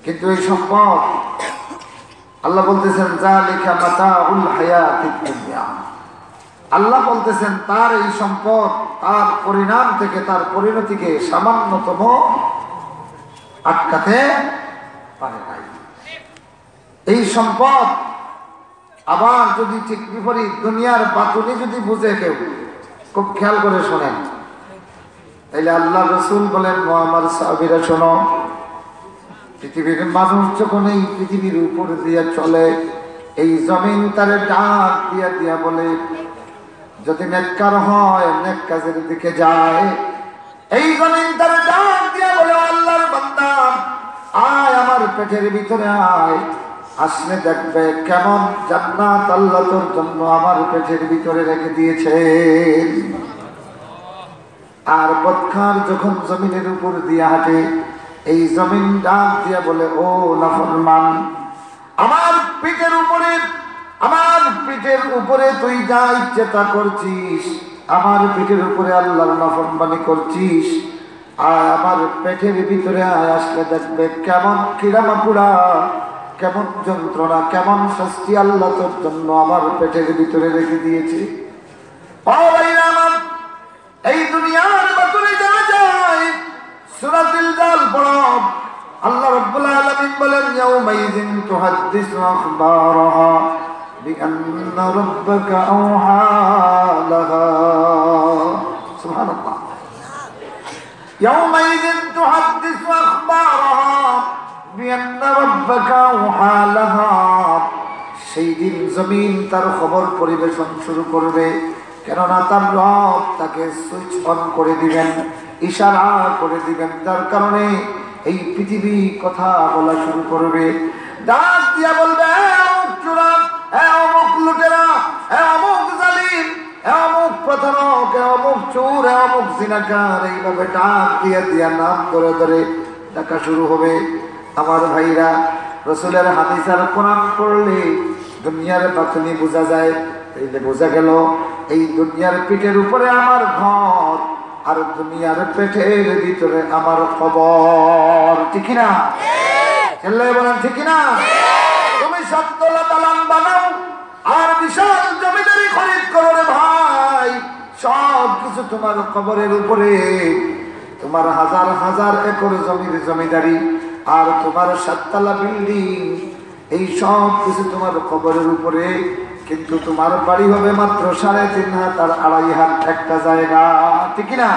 কিন্তু এই সম্পদ আল্লাহ বলতেছেন যালিকা মাতাউল হায়াতিদ দুনিয়া। আল্লাহ বলতেছেন তার এই সম্পদ তার পরিণাম থেকে তার পরিণতিকে সামান্যতম আটকাতে পারে নাই। এই সম্পদ আবার যদি ঠিক বিপরীত দুনিয়ার বাতুনি যদি বুঝে কেউ, খুব খেয়াল করে শোনেন, তাইলে আল্লাহ রসুল বলেন ও আমার সাহাবীরা শোনো, পৃথিবীর মানুষ যখন এই পৃথিবীর উপর দিয়ে চলে, এই জমিন তারে ডাক দিয়া দিয়া বলে, যদি নেককার হয় নেক কাজের দিকে যায়, এই জমিন তারে ডাক দিয়া বলে আল্লাহর বান্দা আয় আমার পেটের ভিতরে আয়, আসলে দেখবে কেমন জান্নাত আল্লাহ তোর জন্য আমার পেটের ভিতরে রেখে দিয়েছেন। আর বদখার যখন জমিনের উপর দিয়ে হাঁটে, এই জমিন ডাক দিয়া বলে ও নাফরমান, আমার পিঠের উপরে তুই যা ইচ্ছে তা করছিস, আমার পিঠের উপরে আল্লাহর নাফরমানি করছিস, আর আমার পেটের ভিতরে আয়, আসলে দেখবে কেমন কিরামাপুরা, কেমন যন্ত্রণা, কেমন শাস্তি আল্লাহ তোর জন্য আমার পেটের ভিতরে রেখে দিয়েছে। এই দুনিয়ার বাতুরে যাওয়া যায়, সূরা জিলজাল পড়ো, আল্লাহ রাব্বুল আলামিন বলেন ইয়াউমাইযিন তুহাদ্দিসু আখবারাহা বিআন্না রাব্বাকা আওহা লাহা। সুবহানাল্লাহ। ইয়াউমাইযিন তুহাদ্দিসু আখবারাহা বিআন্না রাব্বাকা আওহা লাহা। সেই দিন জমিন তার খবর পরিবেশন শুরু করবে, কেননা তার রব তাকে সুইচ অন করে দিবেন, ইশারা করে দিবেন, যার কারণে এই পৃথিবী কথা বলা শুরু করবে। ডাক দিয়া বলবে অমুক চোরা, অমুক লুটেরা, অমুক জালিম, অমুক প্রতারক, অমুক চোর, অমুক জিনাকার, এইভাবে ডাক দিয়া দিয়া নাম করে ধরে ডাকা শুরু হবে। আমার ভাইরা, রসুলের হাদিস আর কোরআন পড়লে দুনিয়ার বাতুনি বোঝা যায়। তাইলে বোঝা গেল এই দুনিয়ার পিঠের উপরে আমার ঘর, আর দুনিয়ার পেটের ভিতরে আমার খবর। ঠিক না? বলেন ঠিক না? তুমি সত্তলা দালান বানাও আর বিশাল জমিদারি খরিদ করো রে ভাই, সব কিছু তোমার খবরের উপরে, তোমার হাজার হাজার একর জমির জমিদারি আর তোমার 7 তলা বিল্ডিং, এই সব কিছু তোমার খবরের উপরে, কিন্তু তোমার বাড়ি হবে মাত্র 3.5 হাত আর 2.5 হাত একটা জায়গা। ঠিক না?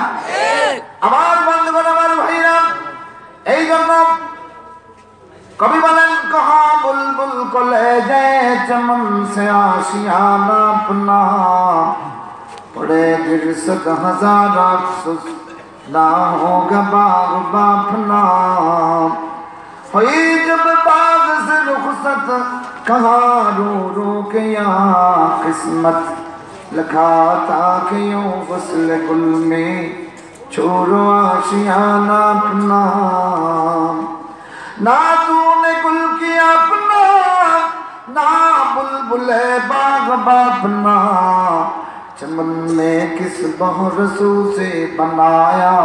আমার বন্ধুগণ, আমার ভাইরা, এই জন্য কবি বলেন কহা বুলবুল কোলে যায় চমন সে আশিয়ানা अपना पड़े गिरसत हजार अफसोस ना होगा बाग बापना, हुई जब बाग से रुखसत कहाँ रो रो के यहाँ किस्मत लिखा था कि यूं फसल गुल में छोड़ो आशियाना अपना, ना तूने गुल किया अपना, ना बुलबुले बाग बापना, चमन में किस बहरसू से बनाया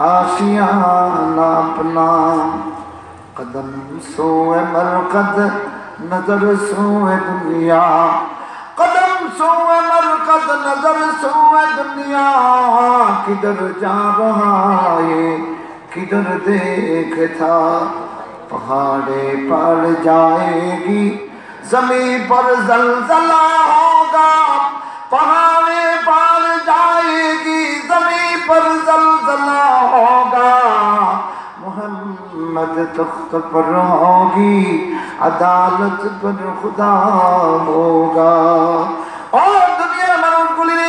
आशियाना अपना, कदम सोए मरकद नजर सोए दुनिया, कदम सोए मरकद नजर सोए दुनिया, किधर जा रहा है किधर देखे था, पहाड़े पड़ जाएगी जमीन पर जलजला होगा, पहाड़े पड़ जाएगी जमीन पर जलजला होगा, मोहम्मद तख्त पर होगी अदालत पर खुदा होगा। और दुनिया মানুষ গুলি,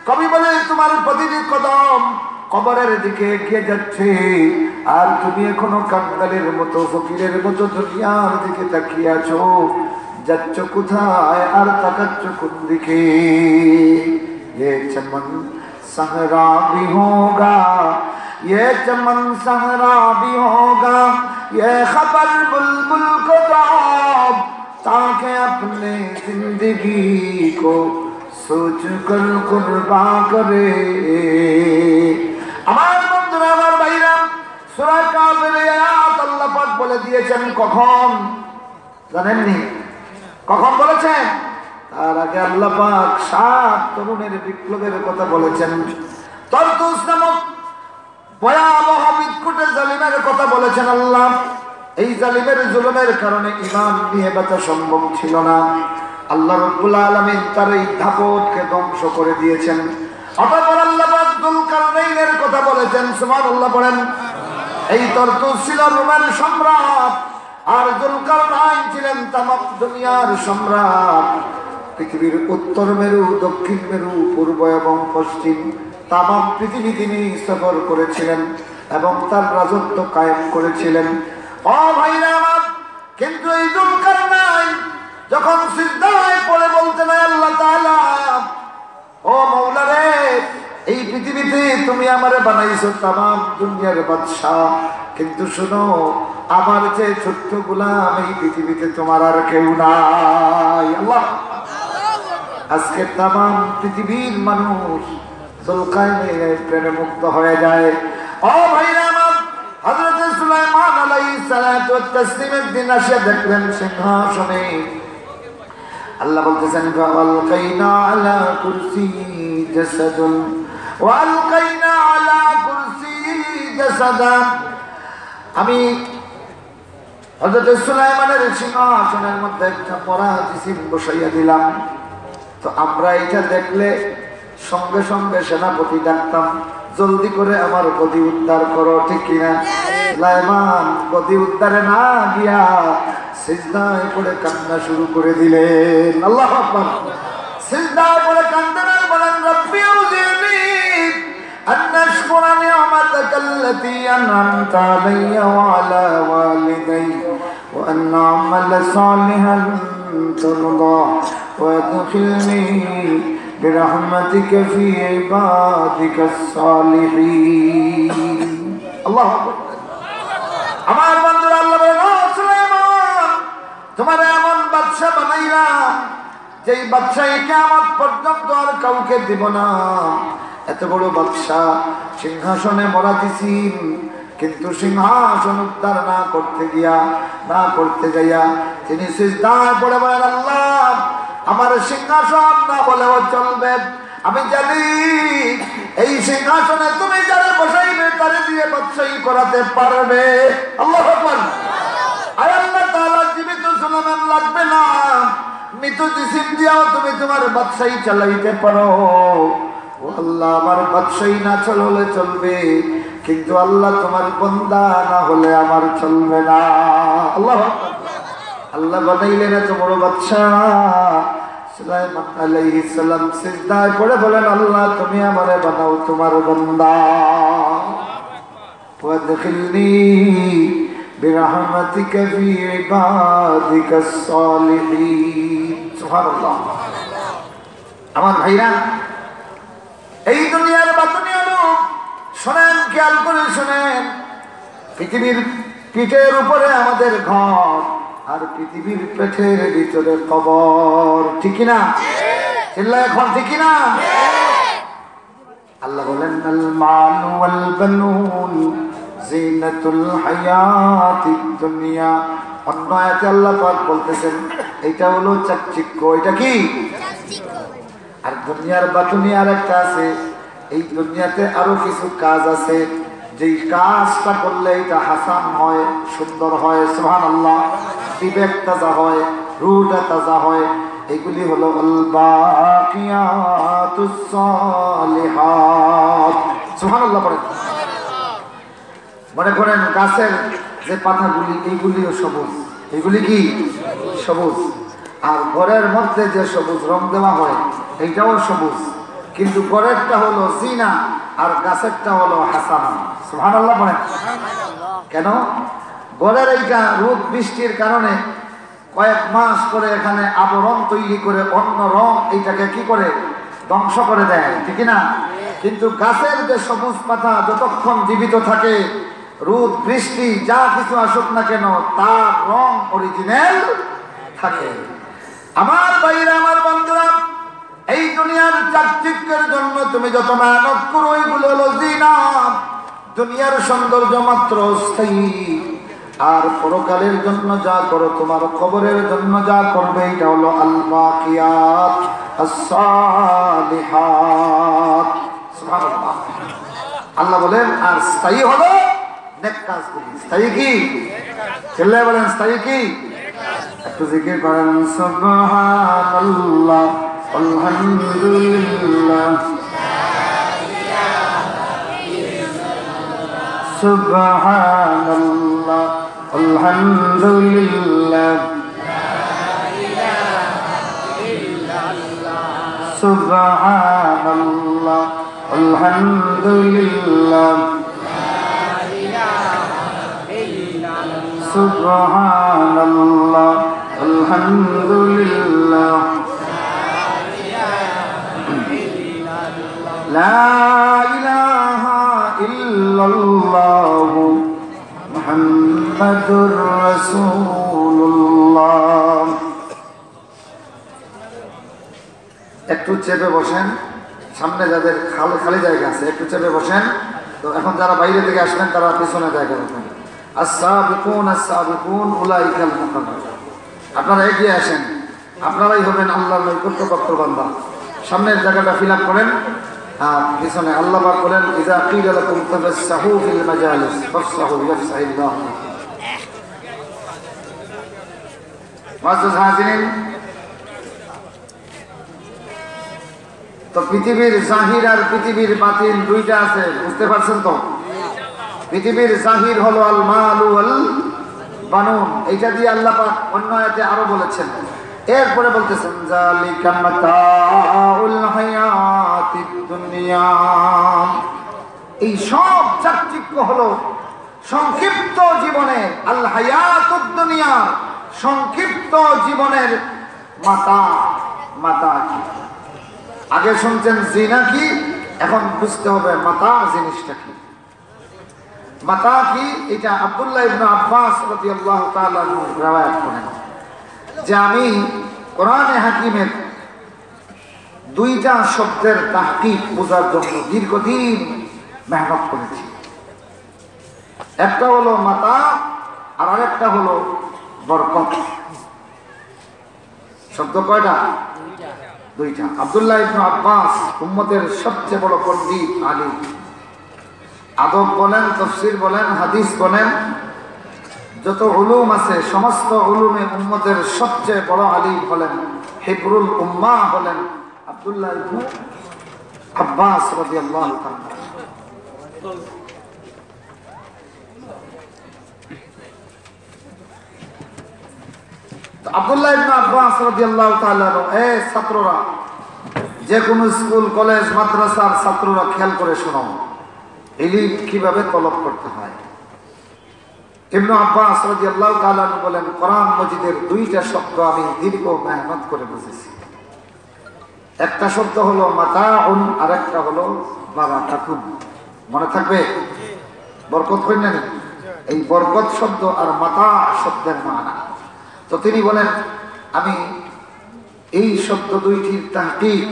কবি বলে তোমার প্রতিটি কদম কবরের দিকে এগিয়ে যাচ্ছে, আর তুমি এখনো কাঙ্গালের মতো ফকিরের মতো দুনিয়ার দিকে তাকিয়ে আছো, যাচ্ছ কোথায় আর তাকাচ্ছ কোন দিকে? ये चमन सहरा भी होगा, ये चमन सहरा भी होगा, ये खबर बुलबुल को दो ताकि अपने जिंदगी को सोच कर कुर्बा करे। আমার বন্ধুরা, আমার ভাইরা, সূরা কাফির আয়াত আল্লাহ পাক বলে দিয়েছেন কখন জানেননি? কখন বলেছেন? তার আগে আল্লাহ পাক 7 তরুণের বিপ্লবের কথা বলেছেন। তরতুস নামক ভয়াবহ বিদ্যুটে জালিমের কথা বলেছেন আল্লাহ। এই জালিমের জুলুমের কারণে ঈমান নিয়ে বাঁচা সম্ভব ছিল না। আল্লাহ রাব্বুল আলামিন তার এই দাপটকে ধ্বংস করে দিয়েছেন। অতঃপর আল্লাহ পাক যুলকারনাইনের কথা বলেছেন। সুবহানাল্লাহ পড়েন। এই তরতুস ছিল রোমের সম্রাট, আর যুলকারনাইন ছিলেন তামাম দুনিয়ার সম্রাট। পৃথিবীর উত্তর মেরু, দক্ষিণ মেরু, পূর্ব এবং পশ্চিম তামাম পৃথিবী তিনি সফর করেছিলেন এবং তার রাজত্ব কায়েম করেছিলেন। ও ভাইরা আমার, কিন্তু এই যুলকারনাইন যখন সিজদায় পড়ে বলতেন আল্লাহ তাআলা, ও মাওলা রে, এই পৃথিবীতে তুমি আমারে বানাইছো তামাম দুনিয়ার বাদশা, কিন্তু শোনো, আমার যে ছোট্ট গোলাম এই পৃথিবীতে তোমার আর কেউ নাই। আল্লাহ, আজকে তামাম পৃথিবীর মানুষ যুলকারনাইনের প্রেমে মুক্ত হয়ে যায়। ও ভাইরা আমার, হযরত সুলাইমান আলাইহিস সালাতু ওয়াত তাসলিমের দিন আসে দেখলেন সিংহাসনে আল্লাহ বলতেছেন, ফাআলকাইনা আলা কুরসি জাসাদুন ওয়ালকাইনা আলা কুরসি জাসাদা। আমি হযরত সুলাইমানের সিংহাসনের মধ্যে একটা মরা জিসিম বসাইয়া দিলাম। তো আমরা এটা দেখলে সঙ্গে সঙ্গে সেনাপতি ডাকতাম, জলদি করে আমার গদি উদ্ধার করো, ঠিক কিনা? সুলাইমান গদি উদ্ধারে না গিয়া সিজদায় পড়ে কান্না শুরু করে দিলেন। আল্লাহু আকবার। সিজদায় পড়ে কাঁদতেন আর বলেন, রব্বি আউজিনি আন আশকুরা নি'মাতাকাল্লাতী আন'আমতা আলাইয়া ওয়া আলা ওয়ালিদাইয়া ওয়া আন আ'মালা সালিহান তারদা ওয়া আদখিলনি বিরহমাতিকা ফি ইবাদিকাস সালিহিন। আল্লাহু আকবার। আমার বন্ধুরা, আল্লাহ বলেন, ও সুলাইমান, তোমার এমন বাদশা বানাইলাম যেই বাদশা কিয়ামত পর্যন্ত আর কাউকে দিব না। এত বড় বাদশা সিংহাসনে মরা দিছি, কিন্তু সিংহাসন উদ্ধার না করতে যাইয়া তিনি সিজদায় পড়ে বলেন, আল্লাহ, আমার সিংহাসন না বলেও চলবে। আমি জানি এই সিংহাসনে তুমি যারা বসাইবে তারে দিয়ে বাদশাহী করাতে পারবে। আল্লাহু আকবার। আয় আল্লাহ তাআলা, জীবিত সুলাইমান লাগবে না, মৃত জিসিম দিয়াও তুমি তোমার বাদশাহী চালাইতে পারো। ও আল্লাহ, আমার বাদশাহী না চললে চলবে, কিন্তু আল্লাহ তোমার বান্দা না হলে আমার চলবে না। আল্লাহু আকবার। আল্লাহ বানাইলেন এত বড় বাদশা। সুলাইমান আলাইহিস সালাম সিজদায় পড়ে বলেন, আল্লাহ, তুমি আমারে বানাও তোমার বান্দা। ওয়াদখিলনি বিরহমাতিকা ফি ইবাদিকাস সালিহিন। সুবহানাল্লাহ। আমার ভাইরা, এই দুনিয়ার বাতুনিয়া লোক শোনেন, খেয়াল করে শোনেন, পৃথিবীর পিঠের উপরে আমাদের ঘর, আর পৃথিবীর পেটের ভিতরে কবর, ঠিক না? চিল্লায় এখন, ঠিক না? আল্লাহ বলেন, আল মাল ওয়াল বানুন জিনাতুল হায়াতিদ দুনিয়া। অন্য আয়াতে আল্লাহ পাক বলতেছেন, এটা হলো চাকচিক্য। এটা কি? আর দুনিয়ার বাতুনি আর একটা আছে। এই দুনিয়াতে আরো কিছু কাজ আছে, যেই কাজটা করলে এটা হাসান হয়, সুন্দর হয়, সুবহানাল্লাহ, বিবেক তাজা হয়, রূহটা তাজা হয়। এগুলি হলো আল বাকিয়াতুস সালিহাত। সুবহানাল্লাহ পড়েন। মনে করেন গাছের যে পাতাগুলি, এইগুলিও সবুজ। এগুলি কি? সবুজ। আর ঘরের মধ্যে যে সবুজ রং দেওয়া হয়, এইটাও সবুজ, কিন্তু ঘরেরটা হলো জিনা আর গাছেরটা হলো হাসানা। সুবহানাল্লাহ বলেন। কেন? ঘরের এইটা রোদ বৃষ্টির কারণে কয়েক মাস পরে এখানে আবরণ তৈরি করে অন্য রং এইটাকে কি করে ধ্বংস করে দেয়, ঠিক না? কিন্তু গাছের যে সবুজ পাতা যতক্ষণ জীবিত থাকে, রোদ বৃষ্টি যা কিছু আসুক না কেন, তার রং অরিজিনাল থাকে। আমার ভাইরা, আমার বন্ধুরা, এই দুনিয়ার চাকচিক্যের জন্য তুমি যত মেহনত করো, এগুলো হলো জিনা। দুনিয়ার সৌন্দর্য মাত্র স্থায়ী, আর পরকালের জন্য যা করো, তোমার কবরের জন্য যা করবে, এটা হলো আল বাকিয়াত as-সালিহাত। সুবহানাল্লাহ। আল্লাহ বলেন আর স্থায়ী হলো নেক কাজগুলি। স্থায়ী কি? চিল্লায় বলেন স্থায়ী কি? একটু জিকির করেন সুবহানাল্লাহ আলহামদুলিল্লাহ সুবহানাল্লাহ আলহামদুলিল্লাহ সুবহানাল্লাহ আলহামদুলিল্লাহ সুবহানাল্লাহ আলহামদুলিল্লাহ লা ইলাহা ইল্লাল্লাহ মুহাম্মাদুর রাসূলুল্লাহ। একটু চেপে বসেন, সামনে যাদের খালি জায়গা আছে একটু চেপে বসেন। তো এখন যারা বাইরে থেকে আসবেন তারা পিছনে জায়গা রাখবেন। as-sabiqun as-sabiqun উলাইকাল মুকাররাবুন। আপনারা এগিয়ে আসেন, আপনারাই হবেন আল্লাহর নৈকট্যপ্রাপ্ত বান্দা। সামনের জায়গাটা ফিল আপ করেন। আর পিছনে আল্লাহ পাক বলেন ইযা কিলা লাকুম তাফাসসাহু ফিল মাজালিস ফাফসাহু ইয়াফসাহিল্লাহ। মুআজ্জাজ হাজিরিন, তো পৃথিবীর জাহির আর পৃথিবীর বাতিল দুইটা আছে, বুঝতে পারছেন তো? পৃথিবীর জাহির হলো আল মাল ওয়াল বানুন, এইটা দিয়ে আল্লাহ পাক অন্য আয়াতে আরো বলেছেন। এরপরে বলতেছেন যালিকা মাতাউল হায়াতিদ দুনিয়া, এই সব চাকচিক্য হলো সংক্ষিপ্ত জীবনের, আল হায়াতুদ দুনিয়া সংক্ষিপ্ত জীবনের মাতা কি? আগে শুনছেন জিনা কি, এখন বুঝতে হবে মাতা জিনিসটা কি। মাতা কি? এটা আব্দুল্লাহ ইবনে আব্বাস রাদিয়াল্লাহু তাআলা আনহু riwayat করেন যে আমি কোরআনে হাকিমের দুইটা শব্দের তাহকিক বোঝার জন্য দীর্ঘদিন মেহনত করেছি। একটা হলো মাতা আর আরেকটা হলো বরকত। শব্দ কয়টা? দুইটা। আব্দুল্লাহ ইবনে আব্বাস উম্মতের সবচেয়ে বড় পণ্ডিত আলিম। আদব বলেন, তাফসীর বলেন, হাদিস বলেন, যত উলুম আছে সমস্ত উলুমে উম্মতের সবচেয়ে বড় আলিম হলেন, হিবরুল উম্মাহ হলেন আব্দুল্লাহ ইবনে আব্বাস রাদিয়াল্লাহু তাআলা। আব্দুল্লাহ ইবনে আব্বাস রাদিয়াল্লাহু তাআলা এই ছাত্ররা, যে কোনো স্কুল কলেজ মাদ্রাসার ছাত্ররা খেয়াল করে শোনো, ইলম কিভাবে তলব করতে হয়। ইবনে আব্বাস রাদিয়াল্লাহু তাআলা বলেন কোরআন মজিদের দুইটা শব্দ আমি দীর্ঘ মেহনত করে বুঝেছি। একটা শব্দ হলো মাতাউন আর একটা হলো বারাকাতুন। মনে থাকবে? বরকত কই না? এই বরকত শব্দ আর মাতা শব্দের মানা। তো তিনি বলেন আমি এই শব্দ দুইটির তাহকিক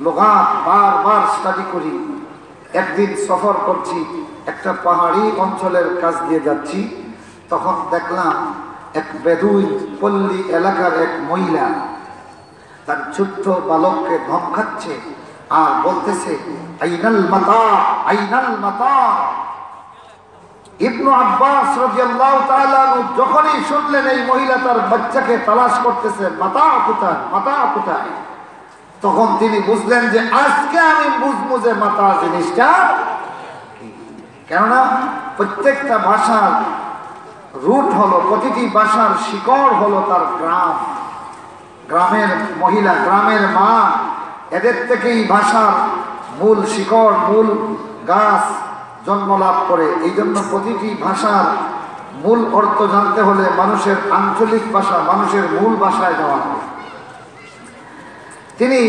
লুগাত বারবার স্টাডি করি। একদিন সফর করছি, একটা পাহাড়ি অঞ্চলের কাছ দিয়ে যাচ্ছি, তখন দেখলাম এক বেদুইন পল্লী এলাকার এক মহিলা তার ছোট্ট বালককে ধমকাচ্ছে আর বলতেছে আইনাল মাতা, আইনাল মাতা। ইবনে আব্বাস রাদিয়াল্লাহু তাআলা যখনই শুনলেন এই মহিলা তার বাচ্চাকে তালাশ করতেছে, মাতা কোথায়, মাতা কোথায়, তখন তিনি বুঝলেন যে আজকে আমি বুঝবো যে মাতা জিনিসটা কি। কেননা প্রত্যেকটা ভাষার রুট হলো, প্রতিটি ভাষার শিকড় হলো তার গ্রাম, গ্রামের মহিলা, গ্রামের মা, এদের থেকেই ভাষার মূল শিকড়, মূল গাছ জন্ম লাভ করে। এই জন্য প্রতিটি ভাষার মূল অর্থ জানতে হলে মানুষের আঞ্চলিক ভাষা, মানুষের মূল ভাষায় যাওয়া হয়। তিনি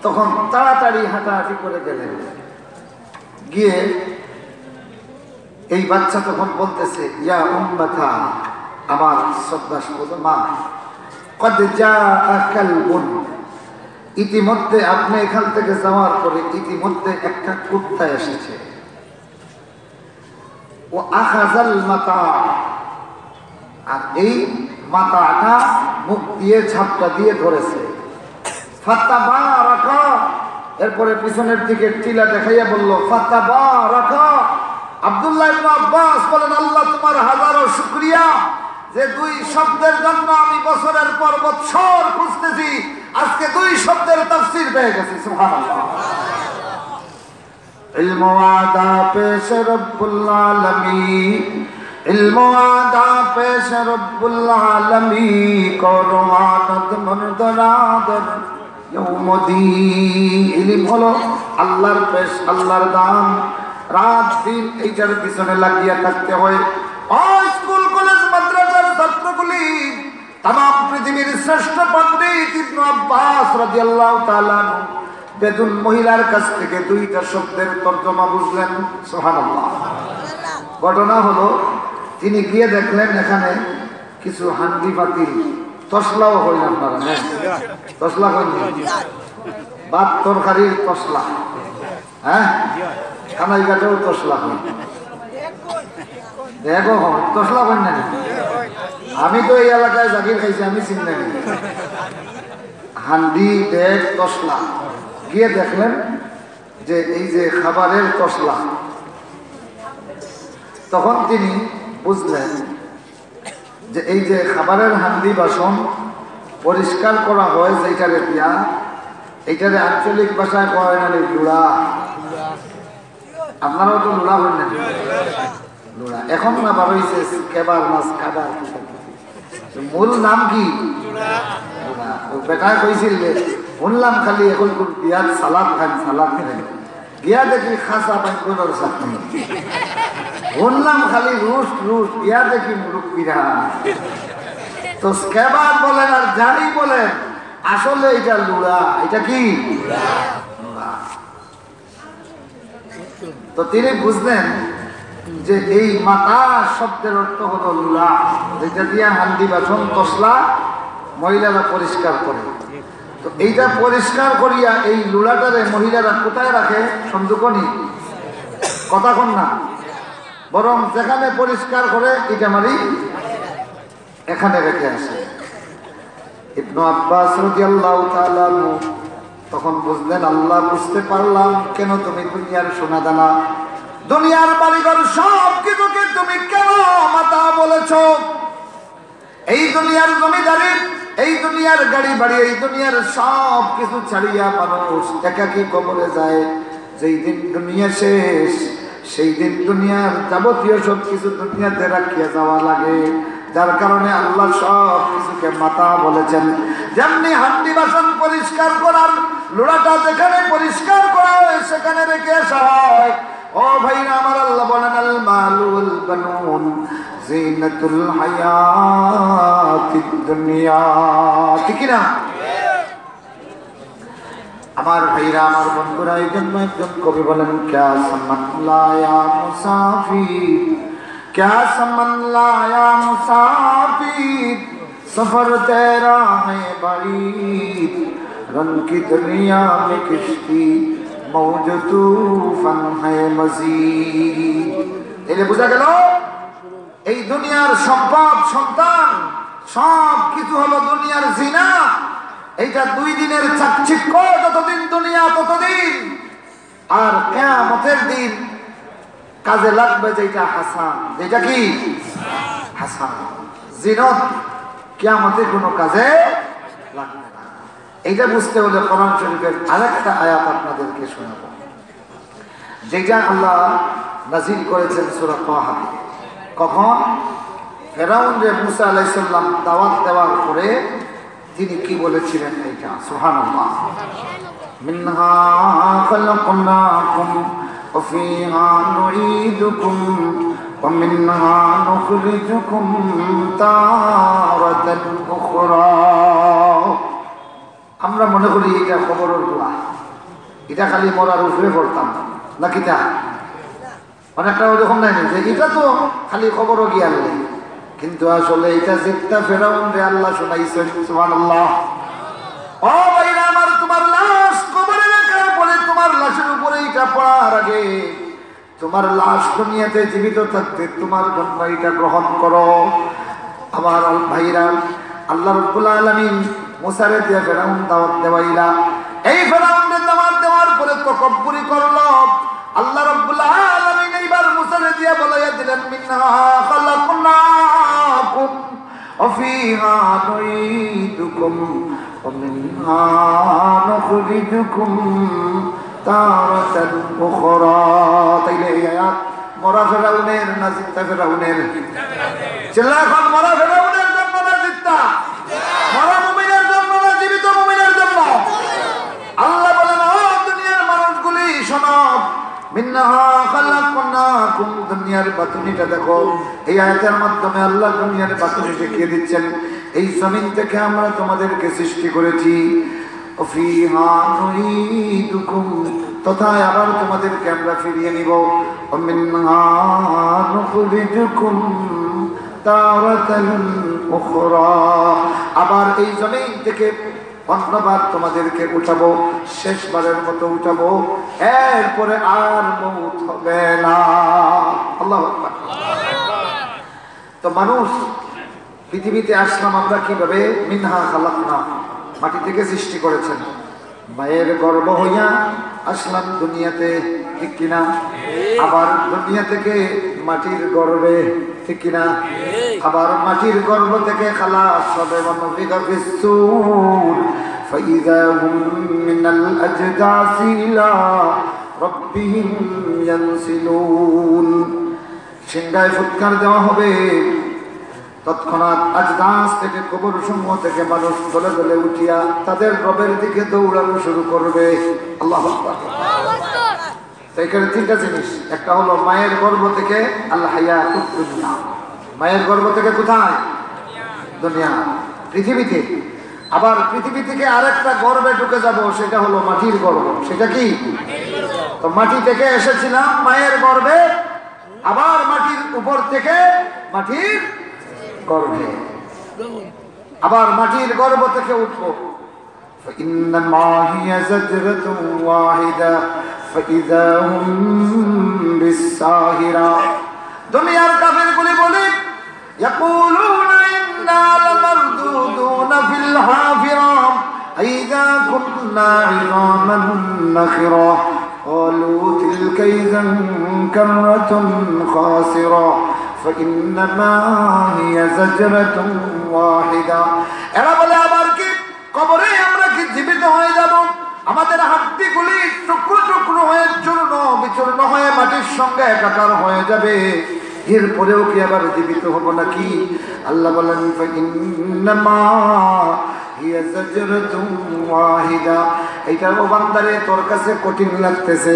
তখন তাড়াতাড়ি হাঁটাহাঁটি করে গেলেন, গিয়ে এই বাচ্চা তখন বলতেছে ইয়া উম্মাতা, আমার শ্রদ্ধাসম্পদ মা, কদ জাআকাল বুন, ইতিমধ্যে আপনি এখান থেকে যাওয়ার পরে ইতিমধ্যে একটা কুত্তা এসেছে। ও আখাযাল মাতা, আর এই মাথাটা মুখ দিয়ে ঝাপটা দিয়ে ধরেছে। ফাতাবারাকা, এরপরে পিছনের দিকে টিলা দেখাইয়া বলল ফাতাবারাকা। আব্দুল্লাহ ইবনে আব্বাস বলেন, আল্লাহ তোমার হাজারো শুকরিয়া যে দুই শব্দের জন্য আমি বছরের পর বছর খুঁজতেছি, আজকে দুই শব্দের তাফসীর পেয়ে গেছি। সুবহানাল্লাহ। ইলমু আদা পেশ রব্বুল আলামিন, ইলমু আদা পেশ রব্বুল আলামিন, কোরআনত মুনদরাদর ইয়াউমুদ্দিন। ইলম হলো আল্লাহর পেশ, আল্লাহর দান। রাত দিন এইটার পিছনে লাগিয়ে থাকতে হয়। স্কুল কলেজ মাদ্রাসার ছাত্রগুলি, তামাম পৃথিবীর শ্রেষ্ঠ পণ্ডিত ইবনে আব্বাস রাদিয়াল্লাহু তাআলা বেদুন মহিলার কাছ থেকে দুইটা শব্দের তর্জমা বুঝলেন। সুবহানাল্লাহ। ঘটনা হলো তিনি গিয়ে দেখলেন এখানে কিছু হান্ডি পাতিল, তসলাও হইল। আপনারা তসলা হইল, ভাত তরকারির তসলা, হ্যাঁ, কানাই কাটেও তসলা হইল। দেখো তসলা হইল না, আমি তো এই এলাকায় জাগির খাইছি, আমি চিনি না। হান্ডি ডেক তসলা, গিয়ে দেখলেন যে এই যে খাবারের তসলা। তখন তিনি বুঝলেন যে এই যে খাবারের হান্ডি বাসন পরিষ্কার করা হয় যেটারে দিয়া, এইটারে আঞ্চলিক ভাষায় কয় না লুড়া। আপনারাও তো লুড়া বলেন না, লুড়া। এখন না বার হয়েছে কেবার মাছ কাবার, মূল নাম কি? বেটায় কইছিল শুনলাম খালি এখন বিয়াত সালাদ খান, সালাদ খান। গিয়া দেখি খাসা পাঁচগুলোর চাকরি, শুনলাম খালি রুশ রুশ। গিয়া দেখি মুরব্বীরা তো কেবার বলেন আর যাই বলেন, আসলে এটা লুড়া। এটা কি? তো তিনি বুঝলেন যে এই মাতা শব্দের অর্থ হলো লুড়া, যেটা দিয়া হান্ডি বাসন তসলা মহিলারা পরিষ্কার করে। তো এইটা পরিষ্কার করিয়া এই লুড়াটারে মহিলারা কোথায় রাখে? সন্দুকনি, কথা কন না, বরং যেখানে পরিষ্কার করে এটা মারি এখানে রেখে আসে। ইবনে আব্বাস রাদিয়াল্লাহু তাআলা তখন বুঝলেন, আল্লাহ বুঝতে পারলাম কেন তুমি দুনিয়ার সোনা দানা, দুনিয়ার বাড়িঘর সব কিছুকে তুমি কেন মাতা বলেছো। এই দুনিয়ার জমিদারি, এই দুনিয়ার গাড়ি বাড়ি, এই দুনিয়ার সব কিছু ছাড়িয়া মানুষ একাকী কবরে যায়। যেই দিন দুনিয়া শেষ, সেই দিন দুনিয়ার যাবতীয় সব কিছু দুনিয়াতে রাখিয়া যাওয়া লাগে। যার কারণে আল্লাহ সব কিছুকে মাতা বলেছেন। যেমনি হান্ডি বাসন পরিষ্কার করার লোড়াটা যেখানে পরিষ্কার করা হয় সেখানে রেখে আসা হয়। ও ভাইরা আমার, আল্লাহ বলেন আল মালুল বানুন জিনাতুল হায়াতিদ দুনিয়া, ঠিক না? আমার ভাইরা, আমার বন্ধুরা, এই জন্য একজন কবি বলেন, ক্যা সমন লায়া মুসাফির, ক্যা সমন লায়া মুসাফির, সফর তেরা হ্যায় বাঈদ, রঙ কি দুনিয়া মে কিশতি মৌজ তুফান হ্যায় মজিদ। এলে বোঝা গেল এই দুনিয়ার সম্পদ সন্তান সব কিছু হলো দুনিয়ার জিনা। এইটা 2 দিনের চাকচিক্য, যতদিন দুনিয়া ততদিন। আর কিয়ামতের দিন কাজে লাগবে যেটা হাসান, যেটা কি হাসান। জিনত কিয়ামতে কোনো কাজে লাগবে না। এইটা বুঝতে হলে কোরআন শরীফের আরেকটা আয়াত আপনাদেরকে শোনাবো, যেটা আল্লাহ নাযিল করেছেন সূরা তাহা। কখন? ফেরাউনকে মুসা আলাইহিস সালাম দাওয়াত দেওয়ার পরে তিনি কি বলেছিলেন? এইটা সুবহানাল্লাহ। মিনহা খালাকনাকুম ওয়া ফিহা নুঈদুকুম ওয়া মিনহা নুখরিজুকুম তারাতান উখরা। আমরা মনে করি এটা খবরের দোয়া, এটা খালি মরার উপরে পড়তাম নাকি? তা অনেকটা ওরকম নাই যে এটা তো খালি খবরও গিয়ে আনলে, কিন্তু আসলে এটা জিতটা ফেরাউন রে আল্লাহ শোনাইছেন। সুবহানাল্লাহ। ও ভাইরা আমার, তোমার লাশ কবরে রাখার পরে তোমার লাশের উপরে এটা পড়ার আগে তোমার লাশ দুনিয়াতে জীবিত থাকতে তোমার জন্য এটা গ্রহণ করো। আমার ভাইরা, আল্লাহ রাব্বুল আলামিন মুসারে দিয়ে ফেরাউন দাওয়াত দেওয়াইলা। এই ফেরাউনের দাওয়াত দেওয়ার পরে তকব্বুরি করলো। আল্লাহ রাব্বুল আলামিন এইবার মুসারে দিয়ে বলাইয়া দিলেন, মিনহা খালাকনাকুম ওয়া ফিহা নুঈদুকুম ওয়া মিনহা নুখরিজুকুম তারাতান উখরা। তাইলে এই আয়াত মরা ফেরাউনের না জিন্দা ফেরাউনের? চিল্লা এখন, মরা ফেরাউনের জন্য না জিন্দা? মরা মুমিনের জন্য না জীবিত মুমিনের জন্য? আল্লাহ বলেন, ও দুনিয়ার মানুষগুলি শোনো, মিনহা খালাকনাকুম, দুনিয়ার বাতুনিটা দেখো। এই আয়াতের মাধ্যমে আল্লাহ দুনিয়ার বাতুনি দেখিয়ে দিচ্ছেন, এই জমিন থেকে আমরা তোমাদেরকে সৃষ্টি করেছি। ফিহা নুঈদুকুম, তথা আবার তোমাদেরকে আমরা ফিরিয়ে নিব। মিনহা নুখরিজুকুম তারাতান উখরা, আবার এই জমিন থেকে অন্যবার তোমাদেরকে উঠাবো, শেষবারের মতো উঠাবো, এরপরে আর মউত হবে না। আল্লাহু আকবার। তো মানুষ পৃথিবীতে আসলাম আমরা কিভাবে? মিনহা খালাকনা, মাটি থেকে সৃষ্টি করেছেন। মায়ের গর্ভ হইয়া আসলাম দুনিয়াতে, ঠিক কিনা? আবার দুনিয়া থেকে মাটির গর্ভে, ঠিক কিনা? আবার মাটির গর্ভ থেকে খালাস হবে। ওয়ানুফিখা ফিস-সূর ফাইযা হুম মিনাল আজদাসি ইলা রাব্বিহিম ইয়ানসিলুন, সিংহায় ফুৎকার দেওয়া হবে। তৎক্ষণাৎ আজদাস থেকে, কবর সমূহ থেকে মানুষ দলে দলে উঠিয়া তাদের রবের দিকে দৌড়ানো শুরু করবে। আল্লাহু আকবার। এখানে তিনটা জিনিস, একটা হলো মায়ের গর্ভ থেকে আল হায়াতুদ দুনিয়া, মায়ের গর্ভ থেকে কোথায়? দুনিয়া, পৃথিবীতে। আবার পৃথিবী থেকে আরেকটা গর্ভে ঢুকে যাব, সেটা হলো মাটির গর্ভ। সেটা কি? তো মাটি থেকে এসেছিলাম মায়ের গর্ভে, আবার মাটির উপর থেকে মাটির গর্ভে, আবার মাটির গর্ভ থেকে উঠবো। فإنما هي زجرة واحدة فإذا هم بالساهرة। দুনিয়ার কাফিরগুলি বলে, يقولون إنا لمردودون في الحافرة أإذا كنا عظاما نخرة قالوا تلك إذا كرة خاسرة فإنما هي زجرة واحدة। এরা বলে, আবার কি কবরে আমরা কি জীবিত হয়ে যাব? আমাদের হাড্ডিগুলি টুকরো টুকরো হয়ে চূর্ণ বিচূর্ণ হয়ে মাটির সঙ্গে একাকার হয়ে যাবে, এরপরেও কি আবার জীবিত হব নাকি? আল্লাহ বলেন, ফাইন্নামা হিয়া যাজরাতুন ওয়াহিদা। এইটা ও বান্দারে তোর কাছে কঠিন লাগতেছে,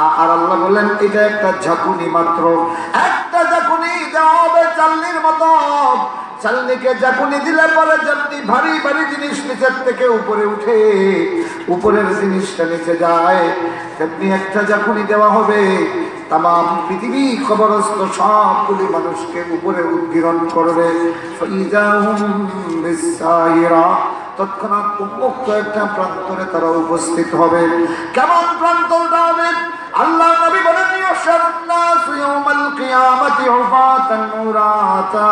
আর আল্লাহ বলেন এটা একটা ঝাঁকুনি মাত্র। একটা ঝাঁকুনি দেওয়া হবে চালনির মতো, চালনিকে ঝাঁকুনি দিলে পরে যেমনি ভারী ভারী জিনিস নিচের থেকে উপরে উঠে, উপরের জিনিসটা নিচে যায়, তেমনি একটা ঝাঁকুনি দেওয়া হবে। তামাম পৃথিবী খবরস্থ সবগুলি মানুষকে উপরে উদ্গীরণ করবে। তৎক্ষণাৎ উন্মুক্ত একটা প্রান্তরে তারা উপস্থিত হবে। কেমন প্রান্তরটা হবে? আল্লাহ নবী বলেন, ইয়াশারুন্নাসু ইয়াউমাল কিয়ামাতি উফাতান উরাতা।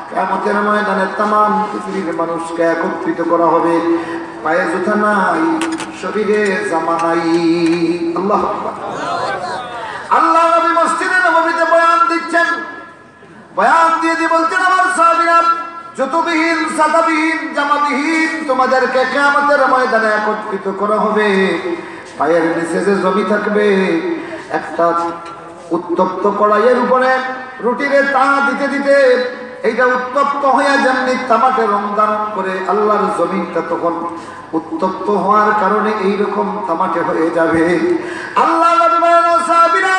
কিয়ামতের ময়দানে তামাম পৃথিবীর মানুষকে একত্রিত করা হবে, পায়ে জুতা নাই, শরীরে জামা নাই। আল্লাহু আকবার। আল্লাহ নবী মসজিদে নববীতে বয়ান দিচ্ছেন, বয়ান দিয়ে বলছেন, আমার সাহাবীরা, জুতোবিহীন, ছাতাবিহীন, জামাবিহীন তোমাদেরকে কিয়ামতের ময়দানে একত্রিত করা হবে। পায়ের নিচে যে জমি থাকবে, একটা উত্তপ্ত কড়াইয়ের উপরে রুটিরে তা দিতে দিতে এইটা উত্তপ্ত হয়ে যেমনি তামাটে রং ধারণ করে, আল্লাহর জমিনটা তখন উত্তপ্ত হওয়ার কারণে এইরকম তামাটে হয়ে যাবে। আল্লাহ সাহাবীরা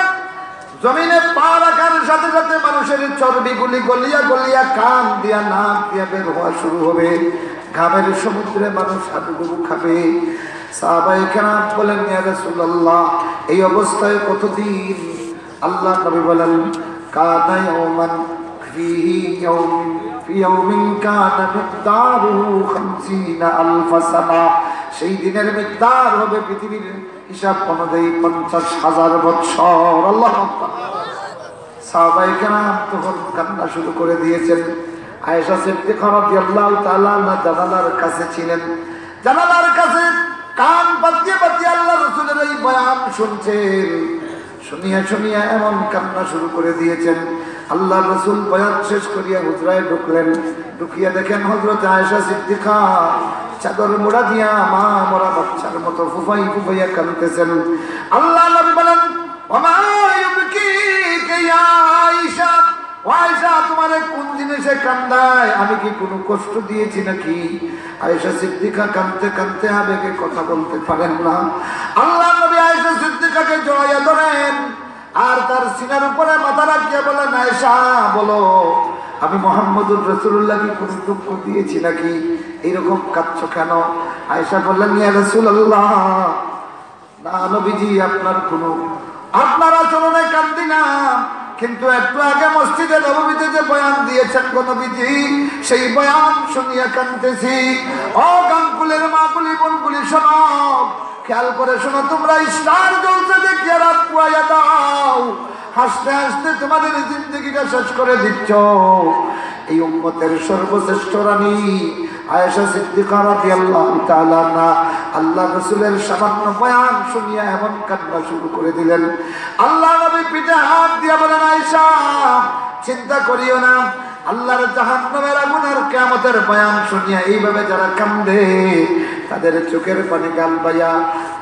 জমিনে পা রাখার সাথে সাথে মানুষের চর্বিগুলি গলিয়া গলিয়া কান দিয়া নাক দিয়া বের হওয়া শুরু হবে। ঘামের সমুদ্রে মানুষ হাঁটুডুবু খাবে। সাহাবায়ে কেরাম বলেন, ইয়া রাসূলুল্লাহ, এই অবস্থায় কতদিন? আল্লাহ নবী বলেন, কানা ইয়াওমান ফিহি ইয়াউমিন কানা মিকদারুহু 50,000 সানা। সেই দিনের মিকদার হবে পৃথিবীর হিসাব অনুযায়ী 50,000 বছর। আল্লাহু আকবার। সাহাবায়ে কেরাম তখন কান্না শুরু করে দিয়েছেন, আয়েশা সিদ্দিকা রাদিয়াল্লাহু তাআলা জানালার কাছে ছিলেন, জানালার কাছে কান পাতিয়ে পাতিয়ে আল্লাহ রাসূলের এই বয়ান শুনছেন। শুনিয়া শুনিয়া এমন কান্না শুরু করে দিয়েছেন। আল্লাহ রাসূল বয়ান শেষ করিয়া হুজরায় ঢুকলেন। ঢুকিয়া দেখেন হযরত আয়েশা সিদ্দিকা চাদর মোড়া দিয়া মা মরা বাচ্চার মতো ফুফাই ফুফাইয়া কাঁদতেছেন। আল্লাহ নবী বলেন, ওমা ইউবকিকা ইয়া আয়েশা, ও আয়েশা তোমারে কোন জিনিসে কান্দায়? আমি কি কোনো কষ্ট দিয়েছি নাকি? আয়েশা সিদ্দিকা কাঁদতে কাঁদতে আবেগে কথা বলতে পারেন না। আল্লাহ নবী আয়েশা সিদ্দিকাকে জড়াইয়া ধরেন আর তার সিনার উপরে মাথা রাখিয়া বলেন, আয়েশা বলো, আমি মুহাম্মদুর রাসূলুল্লাহ কি কোনো দুঃখ দিয়েছি নাকি? এইরকম কাঁদছো কেন? আয়েশা বললেন, ইয়া রাসূলুল্লাহ, না নবীজি, আপনার আচরণে কান্দি না, কিন্তু একটু আগে মসজিদে নববীতে যে বয়ান দিয়েছেন গো নবীজি, সেই বয়ান শুনিয়া কাঁদতেছি। ও গানকুলের মাগুলি বোনগুলি শোনো, খেয়াল করে শোনো, তোমরা স্টার জ্বলছে দেখিয়া রাত পুয়াইয়া দাও, হাসতে হাসতে তোমাদের জিন্দগিটা শেষ করে দিচ্ছ। এই উম্মতের সর্বশ্রেষ্ঠ রানী আয়েশা সিদ্দিকা রাদিয়াল্লাহু তাআলা আনহা আল্লাহ রাসূলের সামান্য বয়ান শুনিয়া এমন কান্না শুরু করে দিলেন। আল্লাহ নবী পিঠে হাত দিয়া বলেন, আয়েশা চিন্তা করিও না, আল্লাহর জাহান্নামের আগুনের কিয়ামতের বয়ান শুনিয়া এইভাবে যারা কান্দে তাদের চোখের পানি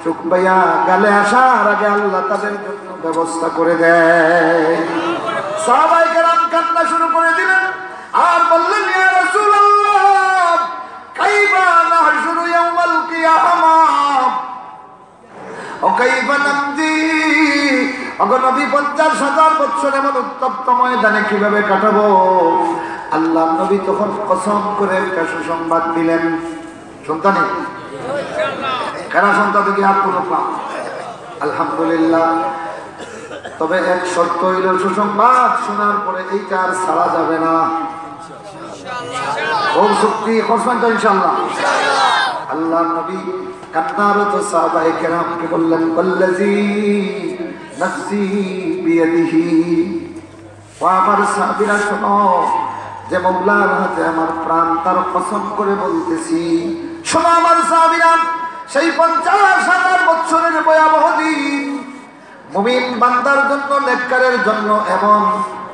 চোখ বাইয়া গালে আসার আগে আল্লাহ তাদের জন্য ব্যবস্থা করে দেয়। সাহাবায়ে কেরাম কান্না শুরু করে দিলেন আর বললেন, ইয়া রাসূলুল্লাহ, কাইফা নাহশুরু ইয়াওমাল কিয়ামাহ ও কাইফা নামজি। ওগো নবী, 50,000 বছর এমন উত্তপ্ত ময়দানে কিভাবে কাটাবো? আল্লাহ নবী তখন কসম করে একটা সুসংবাদ দিলেন। সন্তানে কারা সন্তান থেকে হাত তুলো? আলহামদুলিল্লাহ। তবে এক শর্ত হইল, সুসংবাদ শোনার পরে এইটা আর ছাড়া যাবে না। ও শক্তি করছেন তো ইনশাআল্লাহ? আল্লাহ নবী কান্নারত সাহাবায়ে কেরামকে বললেন, ওয়াল্লাযী নাফসি বিয়াদিহি, ও আমার সাহাবীরা শোনো, যে মওলার হাতে আমার প্রাণ, তার কসম করে বলতেছি, শোনো আমার সাহাবীরা, সেই 50,000 বছরের ভয়াবহ দিন মুমিন বান্দার জন্য, নেককারের জন্য এমন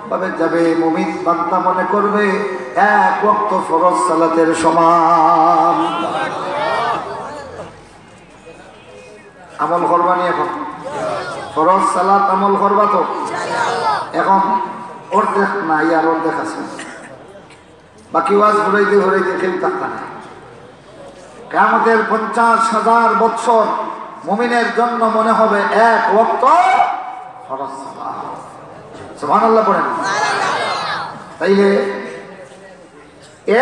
ভাবে যাবে, মুমিন বান্দা মনে করবে এক ওয়াক্ত ফরজ সালাতের সমান। আমল করবানি? এখন ফরজ সালাত আমল করবা তো? এখন অর্ধেক নাই আর অর্ধেক আছে, বাকি ওয়াজ ঘুরাইতে ঘুরাইতে কেউ থাকতা না। কিয়ামতের 50,000 বছর মুমিনের জন্য মনে হবে এক ওয়াক্ত ফরজ সালাত। সুবহানাল্লাহ পড়েন। তাইলে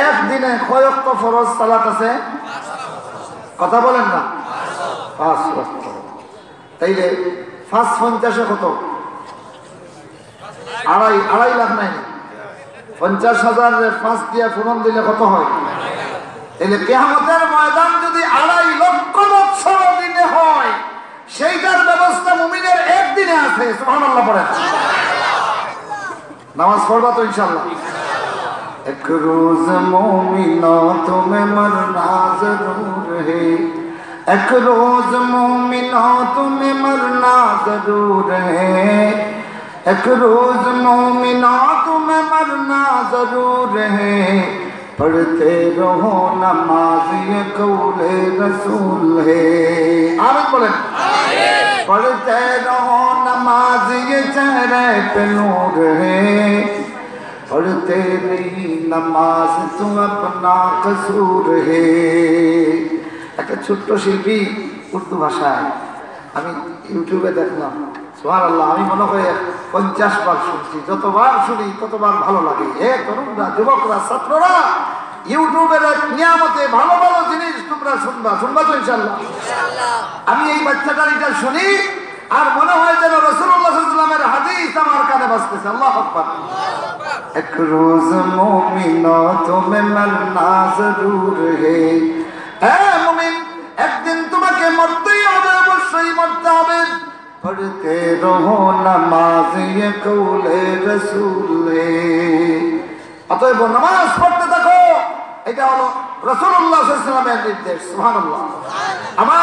একদিনে কয় ওয়াক্ত ফরজ সালাত আছে? কথা বলেন না? 5 ওয়াক্ত। তাইলে 5×50 কত? 2.5 লাখ নাই? 50,000 5 দিয়া পূরণ দিলে কত হয়? তাইলে কিয়ামতের ময়দান যদি 2.5 লক্ষ বছর দিনে হয়, সেইটার ব্যবস্থা মুমিনের একদিনে আছে। সুবহানাল্লাহ পড়েন। নামাজ পড়বা তো ইনশাআল্লাহ? এক রোজ মুমিনাতোं में मरना जरूर है, एक रोज मुमिनातों में मरना जरूर है, एक रोज मुमिनातों में मरना जरूर है, पढ़ते रहो नमाज ये कौले रसूल है। आमीन बोलें। पढ़ते रहो नमाज ये चेहरे पे नूर है, पढ़ते नहीं नमाज तू अपना कसूर है। একটা ছোট্ট শিল্পী উর্দু ভাষায় আমি ইউটিউবে দেখলাম, সুবহানাল্লাহ, আমি মনে হয় 50 বার শুনছি। যতবার শুনি ততবার ভালো লাগে। তরুণরা, যুবকরা, ছাত্ররা, ইউটিউবের এক নিয়ামতে ভালো ভালো জিনিস তোমরা শুনবা তো ইনশাআল্লাহ। আমি এই বাচ্চাটার এটা শুনি আর মনে হয় যেন রাসূলুল্লাহ সাল্লাল্লাহু আলাইহি ওয়াসাল্লামের হাদিস আমার কানে বাজতেছে। আল্লাহু আকবার। এক রোজ মুমিনাতোं में मरना जरूर है, মুমিন, একদিন তোমাকে মরতেই হবে, অবশ্যই মরতে হবে। পড়তে রহো নামাজ ये कौले रसूल है। অতএব নামাজ পড়তে এটা হলো রাসূলুল্লাহ সাল্লাল্লাহু আলাইহি ওয়াসাল্লামের নির্দেশ। সুবহানাল্লাহ। আমার